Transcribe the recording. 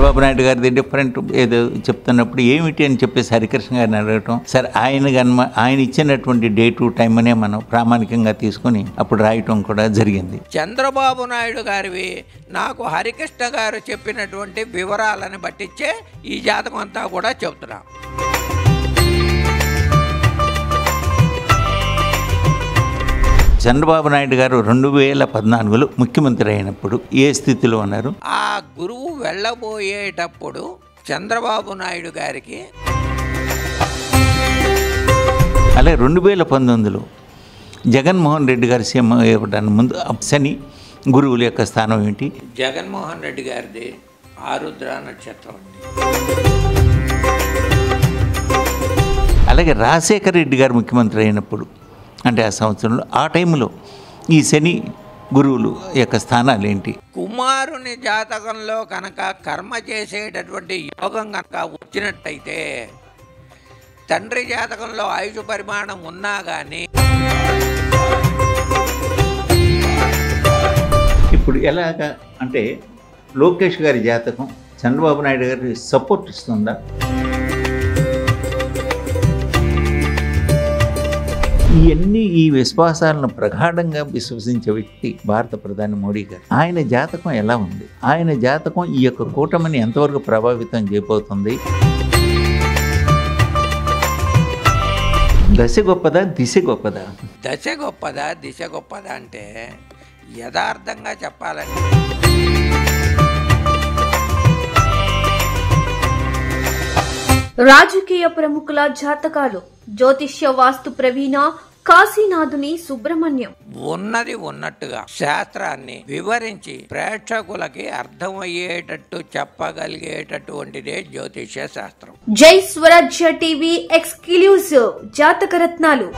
చంద్రబాబు నాయుడు గారిది డిఫరెంట్ ఏదో చెప్తున్నప్పుడు ఏమిటి అని చెప్పేసి హరికృష్ణ గారిని అడగటం, సరే ఆయన ఇచ్చినటువంటి డే టు టైం అనే మనం ప్రామాణికంగా తీసుకొని అప్పుడు రాయటం కూడా జరిగింది. చంద్రబాబు నాయుడు గారివి నాకు హరికృష్ణ గారు చెప్పినటువంటి వివరాలను బట్టించే ఈ జాతకం అంతా కూడా చెబుతున్నా. చంద్రబాబు నాయుడు గారు 2014లో ముఖ్యమంత్రి అయినప్పుడు ఏ స్థితిలో ఉన్నారు? ఆ గురువు వెళ్ళబోయేటప్పుడు చంద్రబాబు నాయుడు గారికి, అలాగే 2019లో జగన్మోహన్ రెడ్డి గారి సీఎం ఇవ్వడానికి ముందు శని గురువుల యొక్క స్థానం ఏంటి? జగన్మోహన్ రెడ్డి గారిది ఆరుద్ర నక్షత్రం అండి. అలాగే రాజశేఖర రెడ్డి గారు ముఖ్యమంత్రి అయినప్పుడు అంటే ఆ సంవత్సరంలో ఆ టైంలో ఈ శని గురువులు యొక్క స్థానాలు ఏంటి? కుమారుని జాతకంలో కనుక కర్మ చేసేటటువంటి యోగం కనుక వచ్చినట్టయితే, తండ్రి జాతకంలో ఆయుష్ పరిమాణం ఉన్నా కానీ ఇప్పుడు ఎలాగా అంటే లోకేష్ గారి జాతకం చంద్రబాబు నాయుడు గారి సపోర్ట్ ఇస్తుందా? ఇవన్నీ ఈ విశ్వాసాలను ప్రగాఢంగా విశ్వసించే వ్యక్తి భారత ప్రధాని మోడీ గారు. ఆయన జాతకం ఎలా ఉంది? ఆయన జాతకం ఈ యొక్క కూటమిని ఎంతవరకు ప్రభావితం చేయబోతుంది? దశ గొప్పదా, దిశ గొప్పదా? దశ గొప్పదా, దిశ గొప్పదా అంటే యథార్థంగా చెప్పాలంటే రాజకీయ ప్రముఖుల జాతకాలు, జ్యోతిష్య వాస్తు ప్రవీణ కాశీనాథుని సుబ్రహ్మణ్యం ఉన్నది ఉన్నట్టుగా శాస్త్రాన్ని వివరించి ప్రేక్షకులకి అర్థమయ్యేటట్టు చెప్పగలిగేటటువంటిదే జ్యోతిష్య శాస్త్రం. జై స్వరాజ్య టీవీ ఎక్స్క్లూజివ్ జాతక రత్నాలు.